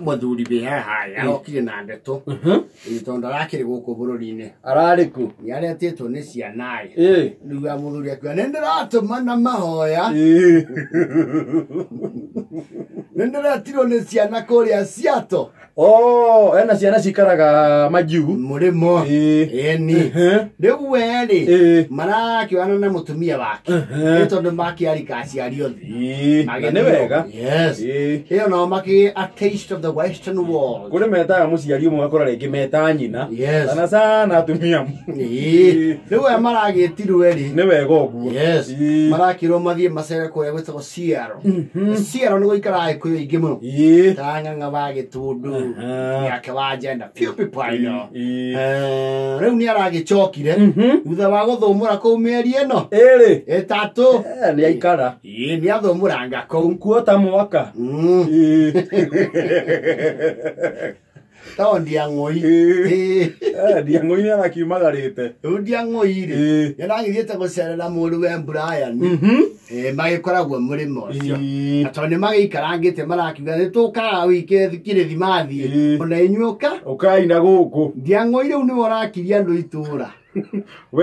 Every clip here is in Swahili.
Muthuri be haha arokire na ndeto itondo rakire guku bururi-ini arariku ni aretitwo ni ciana riu ya muthuri akwa nindiratuma na mahoya nindiretirwo ni ciana kuria ciato ena ciana cikaraga Majiu murimo eni riu weri marakiwana na mutumia wake itondo makiarika aciari othe ni wega iyo no maki a taste of the western world kuri metaga muciari umwe akora ringi meta nyina sana sana atumia riu maragitirwo eri ni wega uguo marakirwo mathie macere kuria gwitagwo Ciaro Ciaro ni guikara ikuyu ingi muno ta ng'ang'a bagitundu yake wa agenda few people I know riu ni aragicokire thutha wa guthumura kuu mieri ino itatu ni aikara ni athumuranga kuu kuota mwaka tao Ndiang'ui Ndiang'ui ni arakiumagarite Ndiang'ui ri yaragithiete gucerera mũriũ we Brian magikoragwo mũrĩmo ũcio na tondũ nĩ magĩikarangĩte marakiuga nĩ tũkaga wike kĩrĩthimathi ona inyuoka ũkaina gũkũ Ndiang'ui rĩu nĩwe ũrakiria andũ itũũra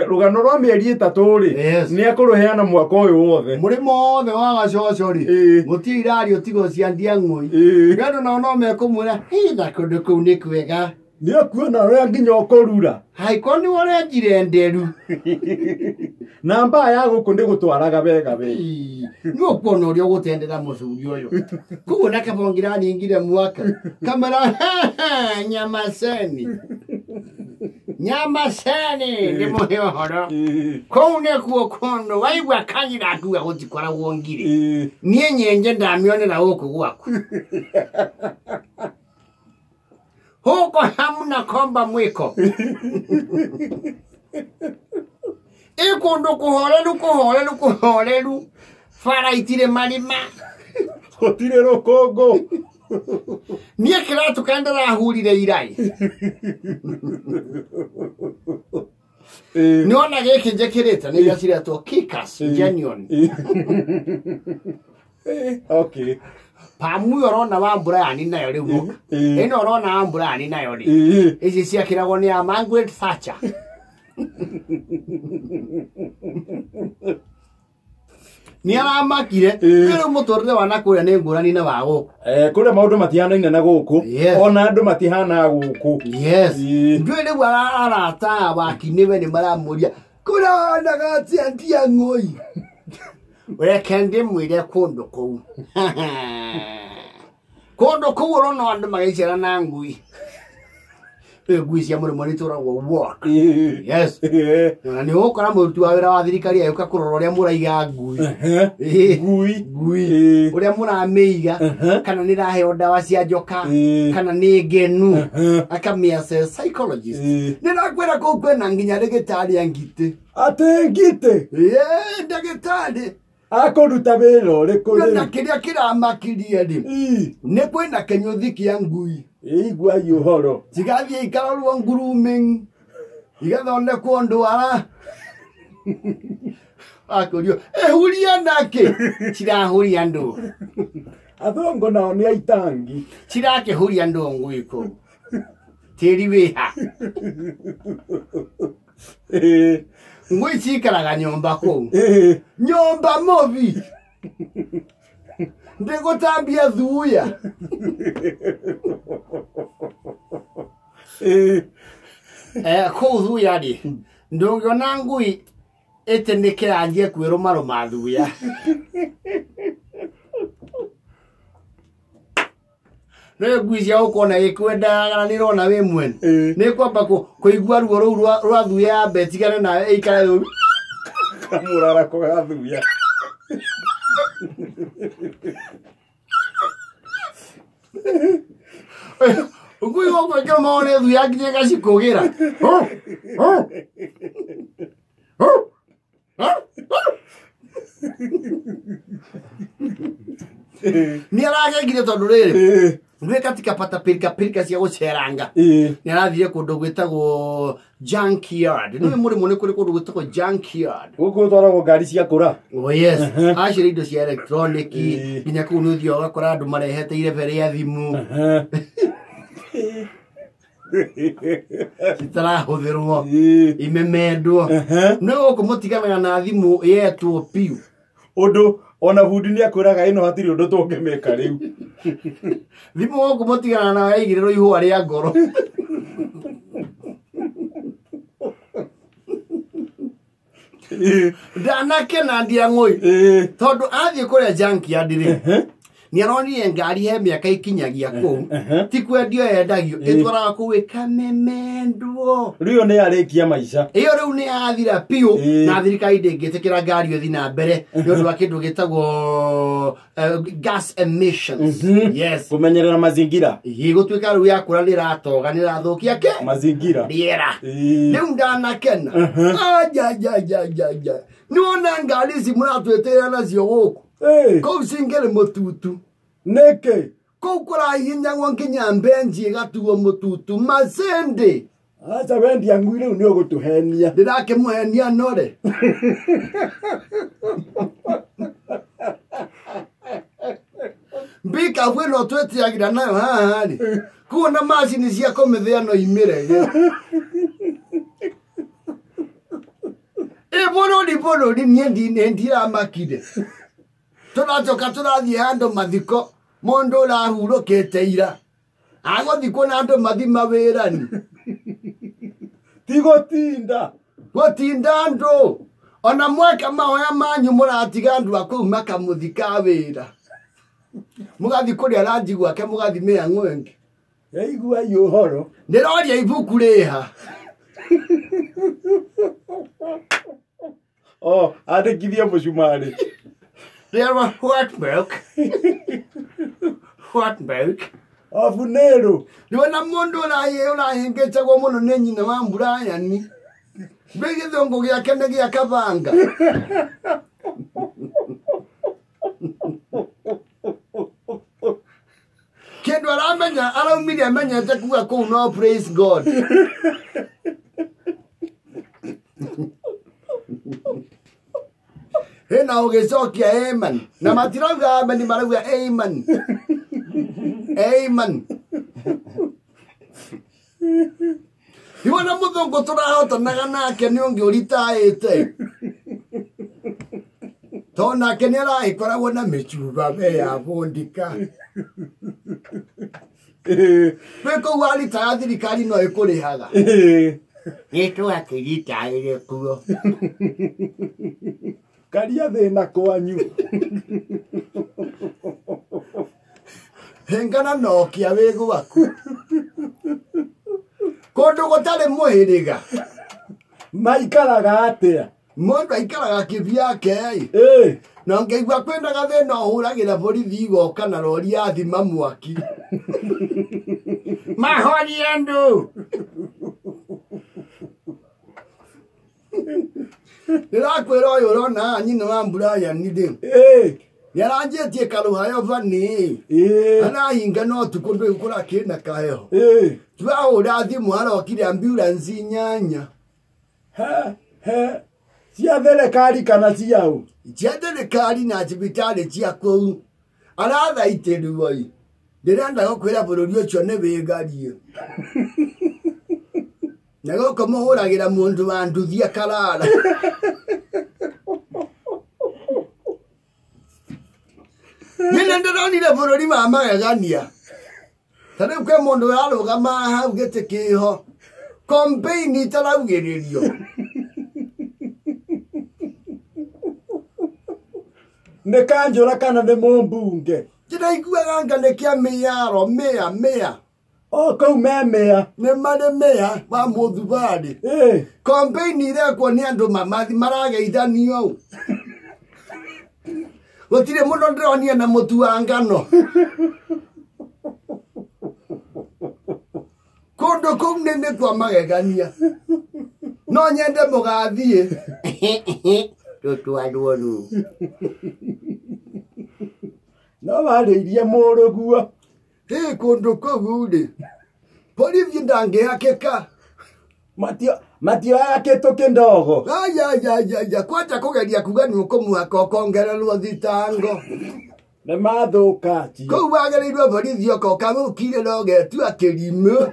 rugano rwa mĩeri ĩtatũ ri ni akũrũheana mwaka ũyũ wothe mũrĩmo wothe wa gacoco ri gũtirĩ irario tigo cia Ndiang'ui andũ nao no mekũmwĩra na kũndũ kũu nĩ kwega ni akuona ũrĩa nginya ũkũrura haiko nĩ ũrenjire nderu na mbaa ya gũkũ ndĩ gũtwaraga wega we nĩ ũkuona ũrĩa ũgũtendera mũthuri ũyũ koguo na kabongira ningire mwaka kamera Nyamaseni ndi muhe ũhoro kũu nĩkuo kũndũ waigua kanyira akuga gũtikoragwo ngiri niĩ nyenje ndamĩonera gũkũ gwaku huko hamna komba mwiko ikundu kuhoreru bara itire marima gũtirĩ rũkũngũ niĩ kĩratu kenda rahurire irai niona gĩkĩ njĩkĩrĩte nĩ iria ciretwo Kickers Genuine okay pamu yorona wa Brian nayo rĩu gũka ĩno ũrona wa Brian nayo rĩ ici ciakĩragwo nĩ ya Margaret Thatcher ni aramakire rĩu mũtũrĩre wa nakũrĩa nĩ ngũrani na wa gũkũ kũrĩa maũndũ matihanaine na gũkũ ona andũ matihana gũkũ ndũĩ rĩu arata waki nĩwe nĩ maramũria kũrĩa wanaga atĩa Ndiang'ui reke ndĩmwĩre kũndũ kũu ũrona andũ magĩicera na ngui ngui cia mũrĩmo nĩ tũragwo walk na nĩ ũgũkora mũruti wa wĩra wa thirikari agĩũka kũrora ũrĩa mũraiga ngui ũrĩa mũramĩiga kana nĩ ĩraheo ndawa cia njoka kana nĩ ngenu akamĩassess psychologist nĩ ndakwĩra kũu kwĩna nginya ndagĩtarĩ angite atĩ ngite ndagĩtarĩ akũruta wĩra ũrĩkũ na kĩrĩa kĩramakirie rĩ nĩ kwĩna kĩnyũthi kĩa ngui iguai ũhoro cigathiĩ ikarorwo grooming igathondekwo ndwara akũrio ehuria nake cirahuria ndũ athongo nao nĩ aitangi cirakĩhuria ndũ ngui kũu tĩri wĩha ngui cikaraga nyũmba kũu nyũmba mobi ndĩgũtambia thuya kũu thuya rĩ ndũngĩona ngui ĩtĩ nĩ kĩranjie kwĩrũmarũma thuya nĩ ngui cia gũkona gĩkwenda na nĩrona wĩ mwene nĩ kwamba kũigua ruo rũu rwa thuya yambe ĩtigane na ĩikare rũu kamũrarako ga thuya ngui gũkwĩkĩrwo maone thuya nginya ĩgacikũgĩra nĩ aragengire tondũ rĩrĩ Nwe katika pata pilika cia guceranga ni arathire kundu gwitagwo junkyard nwe muri mune kuri kundu gwitagwo junkyard guku twaragwo ngari cia kura oh yes ashiri indo cia electronic nginya kuu ni uthio gakora andu marehete irebe ria thimu itarahuthirwo imemendwo no gukumutigana na thimu yetwo piu undu ona bundi ni akwiraga ino hatiri undu tungimeka riu thimu gukumutigana na yaigiriro ihua ria ngoro ndanakena ndiang'oi tondu athie kuria junkyard ri ni aronire ngari he miaka ikinyagia kuu ti kwendio yendagio itwaraga kuwika memendwo riu ni arikia maisha iyo riu ni athira piu na thirikari ndingitikira ngari uthi na mbere ni undu wa kindu gitagwo gas emissions yes kumenyerera mazingira igutwika riu yakura ni ratoga ni rathukia ke mazingira riera riu ndanakena aja ni wona ngari ici muratwetera nacio guku kou cingere mututu neke kou kurahihinyagwo nginya mbenji igatuo mututu macende acha wendia ngui riu ni ugutuhenia ndirakimuhenia nore mbika bwino twetiagira nayo haha ri kuona macini cia kumithia no imirege Borori ni ndiramakire turacoka turathie handu mathiko mundu urahurukite ira agothikwo na andu mathima wirani tigotinda gotinda andu ona mweka mahoya manyu muratiga andu akuu makamuthika wira mugathi kuria ranji gwake mugathi mea ng'wengi yaigua yuhoro ndiroria ibuku riha oh andikithia mucumari there was what milk afunero niwona mundu urahingicagwo muno ni nyina wa Mburayani mbere githungu giake ni gia kabanga kindu aramenya araumire amenyete kuga kuu no praise God hena ugicokia amen na matirauga amen marauga amen amen niwona muthungu turahotanaga nake ni ungi uritaite tonake ni aragikoragwo na micuba me ya bundika kou aritaga thirikari no ikurihaga nitwakiritaire kuo karia thina kwanyu hengana nokia wi gwaku kundu gutari muhiriga maikaraga atia mundu aikaraga kivyake na ngeigua kwendaga thina uhuragira borithi igoka na rori ya thima mwaki mahori andu ndirakwira uyu urona nyina wa Mburayani ndi yaranjetie karuhayo vani arahinga no tuko ndwe gukora kina kayo twahura thimu arokire ambulance 8 cia thirikari kana ciao cia thirikari na thibitari cia kou arathaitĩrwo ndirenda gukwira bururi ucio ni wigarie na goko muhuragira mundu wa nduthia karara nina ndironire bururi wa magegania tariu kwe mundu ararugama hau giti kiho campaign itaraugiriryo ne kanjura kana ne mumbunge ndiraiguaga ngane kia mĩaro mĩa o kou mea nĩ marĩ mĩa wa mũthubari campaign irekwo nĩ andũ marageithanio gũtirĩ mũno ndĩronire na mũtu wa ngano kũndũ kũu nĩ kwa magegania no nyende mũgathiĩ tũtwarwo rĩu no warĩirie mũrũguo kundu kugude. Borithi ndangihakika. Matio yake toke ndogo. Ya kwata kugeria kuga ni ukumuhaka ukongererwo thitango. Ne mathuka ti. Kou wagereirwo borithi okoka gukire no getua kirimu.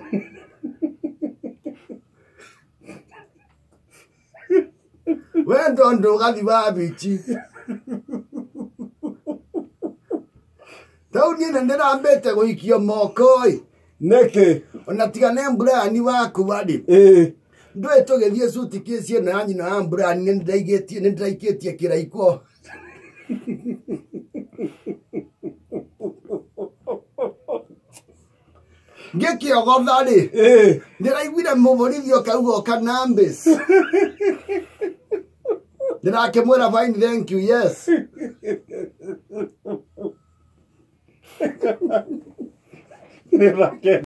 Wendo ndugathi wa bichi. Tau ni ndĩrambĩte gũikio moko ĩ. Nĩkĩ? Ona tiga nĩ mburani waku bari. Ndũĩ tũgĩthiĩ cuti kĩci ĩno ya nyina wa mburani nĩ ndĩraikĩtie kĩraiko. Ngĩkĩogotha rĩ. Ndĩraiguire mũborithi ũkauga Kanambis. Ndĩrakĩmwĩra fine, thank you, yes.